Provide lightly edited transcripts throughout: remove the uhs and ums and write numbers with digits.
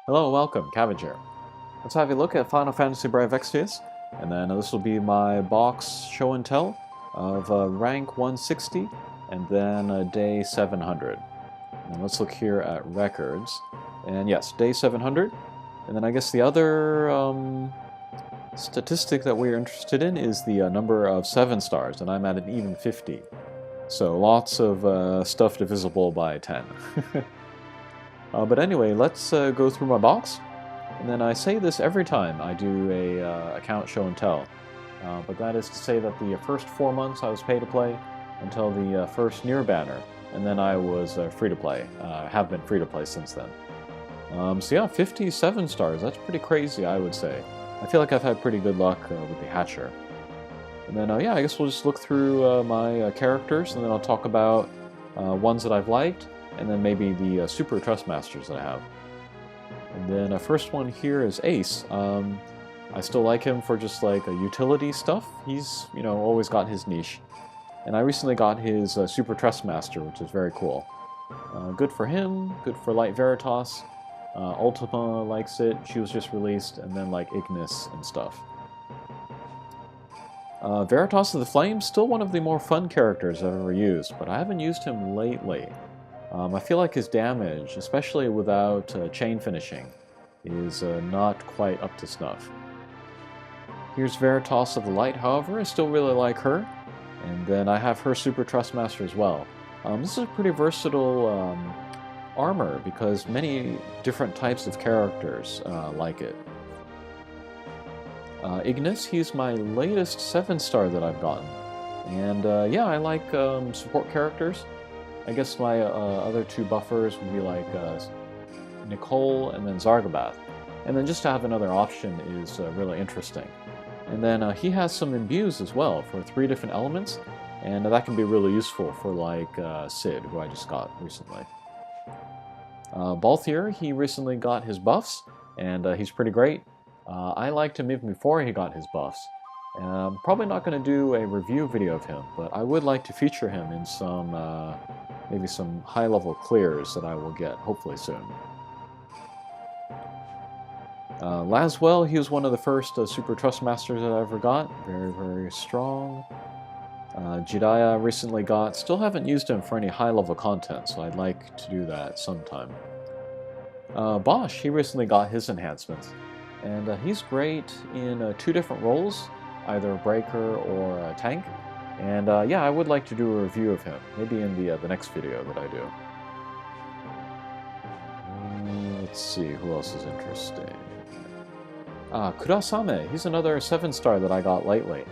Hello, welcome, Cabbage here. Let's have a look at Final Fantasy Brave Exvius, and then this will be my box show and tell of rank 160, and then day 700. And let's look here at records, and yes, day 700, and then I guess the other statistic that we're interested in is the number of 7 stars, and I'm at an even 50. So lots of stuff divisible by 10. But anyway, let's go through my box. And then I say this every time I do a account show and tell. But that is to say that the first 4 months I was pay to play until the first near banner. And then I was free to play. Have been free to play since then. So yeah, 57 stars. That's pretty crazy, I would say. I feel like I've had pretty good luck with the Hatcher. And then yeah, I guess we'll just look through my characters, and then I'll talk about ones that I've liked, and then maybe the Super Trust Masters that I have. And then first one here is Ace. I still like him for just like utility stuff. He's, always got his niche. And I recently got his Super Trust Master, which is very cool. Good for him, good for Light Veritas. Ultima likes it, she was just released, and then like Ignis and stuff. Veritas of the Flame, still one of the more fun characters I've ever used, but I haven't used him lately. I feel like his damage, especially without chain finishing, is not quite up to snuff. Here's Veritas of the Light, however, I still really like her. And then I have her Super Trust Master as well. This is a pretty versatile armor because many different types of characters like it. Ignis, he's my latest 7-star that I've gotten. And yeah, I like support characters. I guess my other 2 buffers would be like Nicole and then Zargabath. And then just to have another option is really interesting. And then he has some imbues as well for 3 different elements, and that can be really useful for like Sid, who I just got recently. Balthier, he recently got his buffs, and he's pretty great. I liked him even before he got his buffs. I'm probably not going to do a review video of him, but I would like to feature him in some maybe some high-level clears that I will get, hopefully soon. Laswell, he was one of the first Super Trust Masters that I ever got. Very, very strong. Jediah recently got. Still haven't used him for any high-level content, so I'd like to do that sometime. Bosch, he recently got his enhancements. And he's great in 2 different roles, either a breaker or a tank. And yeah, I would like to do a review of him, maybe in the next video that I do. Let's see, who else is interesting? Kurasame, he's another 7-star that I got lately.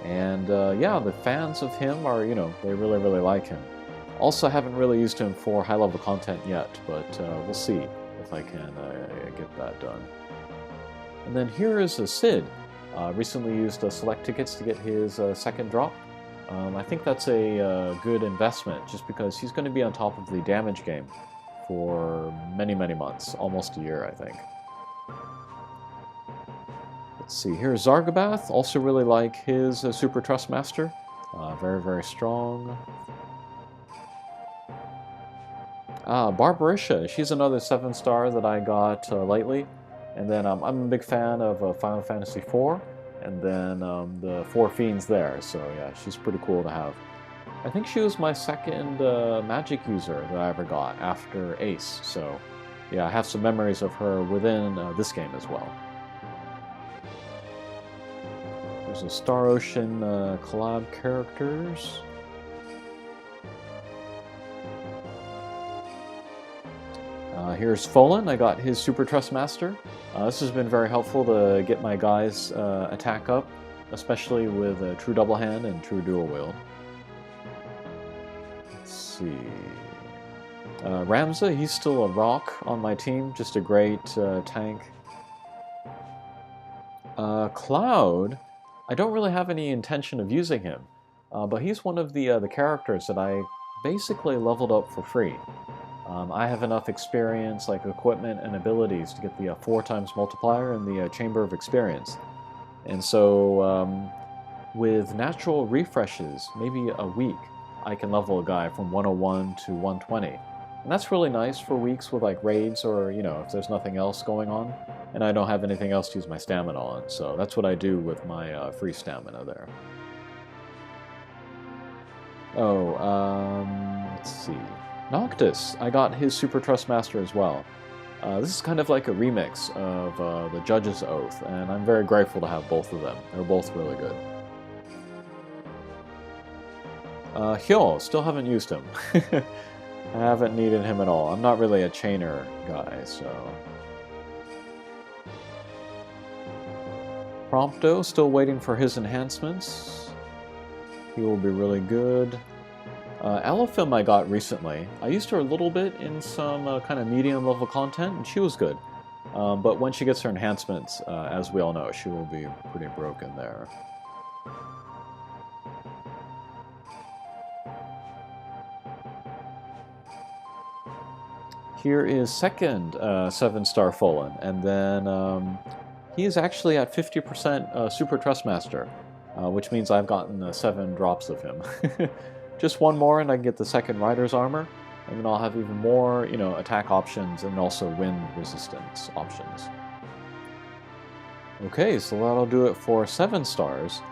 And yeah, the fans of him are, they really, really like him. Also haven't really used him for high-level content yet, but we'll see if I can get that done. And then here is Sid. Recently used select tickets to get his 2nd drop. I think that's a good investment, just because he's going to be on top of the damage game for many, many months, almost a year, I think. Let's see, here's Zargabath, also really like his Super Trust Master. Very, very strong. Barbarisha, she's another 7-star that I got lately. And then I'm a big fan of Final Fantasy IV, and then the 4 Fiends there, so yeah, she's pretty cool to have. I think she was my 2nd magic user that I ever got after Ace, so yeah, I have some memories of her within this game as well. There's a Star Ocean collab characters. Here's Folan, I got his Super Trust Master. This has been very helpful to get my guys' attack up, especially with True Double Hand and True Dual Wield. Let's see. Ramza, he's still a rock on my team, just a great tank. Cloud, I don't really have any intention of using him, but he's one of the characters that I basically leveled up for free. I have enough experience, like equipment and abilities, to get the 4x multiplier in the Chamber of Experience. And so, with natural refreshes, maybe a week, I can level a guy from 101 to 120. And that's really nice for weeks with like raids or, you know, if there's nothing else going on and I don't have anything else to use my stamina on. So that's what I do with my free stamina there. Oh, let's see. Noctis, I got his Super Trust Master as well. This is kind of like a remix of the Judge's Oath, and I'm very grateful to have both of them. They're both really good. Hyo, still haven't used him. I haven't needed him at all. I'm not really a chainer guy, so... Prompto, still waiting for his enhancements. He will be really good. Elephim I got recently. I used her a little bit in some kind of medium level content, and she was good. But when she gets her enhancements, as we all know, she will be pretty broken there. Here is second 7-star Fallen, and then he is actually at 50% Super Trustmaster, which means I've gotten 7 drops of him. Just one more and I can get the second Rider's Armor, and then I'll have even more, you know, attack options and also wind resistance options. Okay, so that'll do it for 7 stars.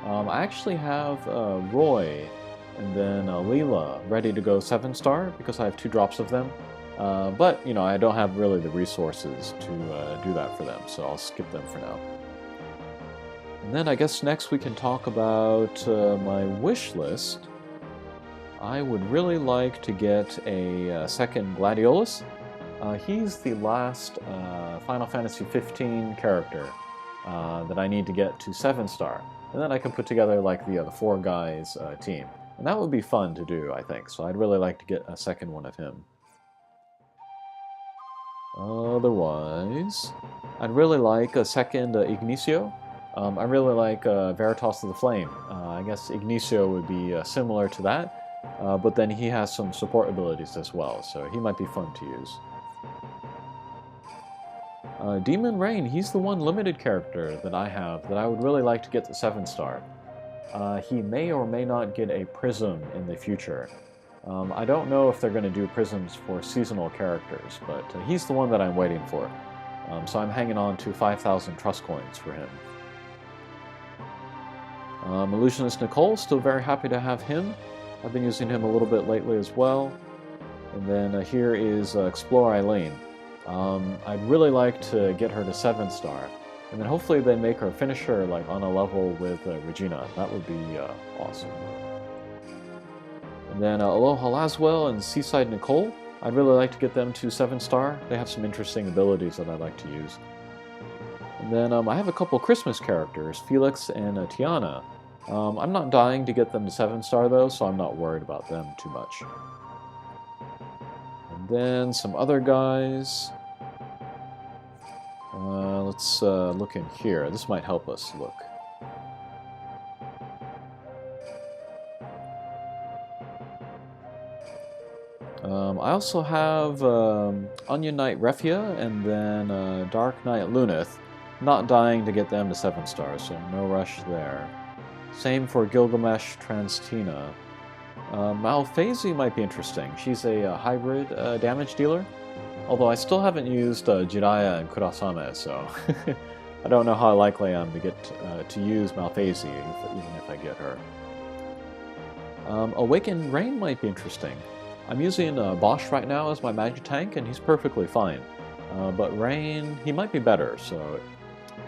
I actually have Roy and then Leela ready to go 7-star because I have 2 drops of them. But, you know, I don't have really the resources to do that for them, so I'll skip them for now. And then I guess next we can talk about my wish list. I would really like to get a second Gladiolus. He's the last Final Fantasy 15 character that I need to get to 7-star. And then I can put together like the 4 guys team. And that would be fun to do, I think. So I'd really like to get a second one of him. Otherwise, I'd really like a second Ignicio. I really like Veritas of the Flame. I guess Ignicio would be similar to that. But then he has some support abilities as well, so he might be fun to use. Demon Rain, he's the one limited character that I have that I would really like to get to 7-star. He may or may not get a prism in the future. I don't know if they're going to do prisms for seasonal characters, but he's the one that I'm waiting for. So I'm hanging on to 5,000 trust coins for him. Illusionist Nicole, still very happy to have him. I've been using him a little bit lately as well. And then here is Explore Eileen. I'd really like to get her to 7-star. And then hopefully they make her finisher like on a level with Regina. That would be awesome. And then Aloha Laswell and Seaside Nicole. I'd really like to get them to 7-star. They have some interesting abilities that I'd like to use. And then I have a couple Christmas characters, Felix and Tiana. I'm not dying to get them to 7-star though, so I'm not worried about them too much. And then some other guys. Let's look in here. This might help us look. I also have Onion Knight Refia and then Dark Knight Lunith. Not dying to get them to 7-star, so no rush there. Same for Gilgamesh Transtina. Malphasi might be interesting. She's a hybrid damage dealer. Although I still haven't used Jiraiya and Kurasame, so I don't know how likely I am to get to use Malphasi, even if I get her. Awakened Rain might be interesting. I'm using Bosch right now as my magic tank, and he's perfectly fine. But Rain, he might be better, so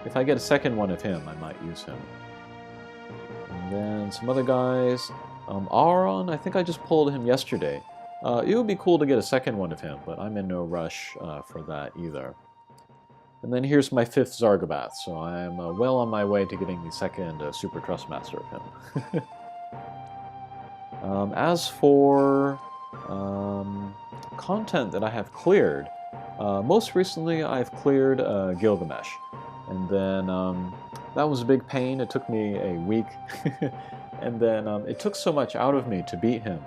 if I get a second one of him, I might use him. And then some other guys. Auron, I think I just pulled him yesterday. It would be cool to get a second one of him, but I'm in no rush for that either. And then here's my 5th Zargabath, so I'm well on my way to getting the second Super Trustmaster of him. As for content that I have cleared, most recently I've cleared Gilgamesh. And then that was a big pain. It took me a week. And then it took so much out of me to beat him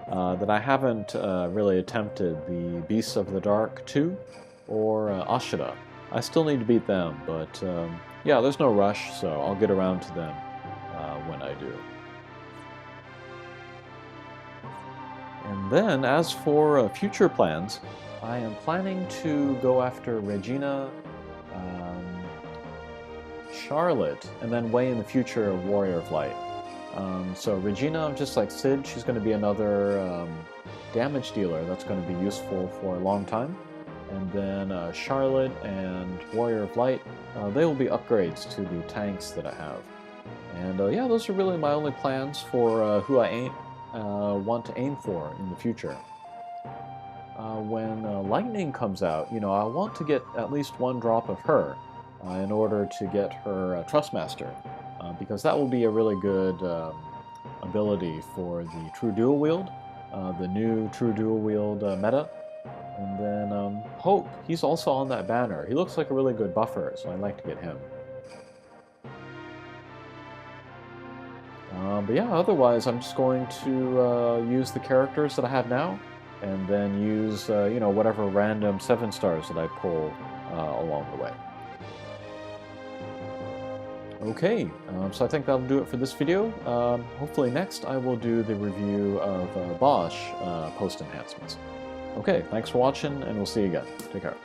that I haven't really attempted the Beasts of the Dark 2 or Ashura. I still need to beat them, but yeah, there's no rush, so I'll get around to them when I do. And then, as for future plans, I am planning to go after Regina, Charlotte, and then way in the future, Warrior of Light. So Regina, just like Sid, she's going to be another damage dealer that's going to be useful for a long time. And then Charlotte and Warrior of Light, they will be upgrades to the tanks that I have. And yeah, those are really my only plans for who I want to aim for in the future. When Lightning comes out, you know, I want to get at least one drop of her in order to get her Trustmaster, because that will be a really good ability for the True Dual Wield, the new True Dual Wield meta. And then Hope, he's also on that banner. He looks like a really good buffer, so I'd like to get him. But yeah, otherwise I'm just going to use the characters that I have now, and then use, you know, whatever random 7 stars that I pull along the way. Okay, so I think that'll do it for this video. Hopefully next I will do the review of Bosch post-enhancements. Okay, thanks for watching, and we'll see you again. Take care.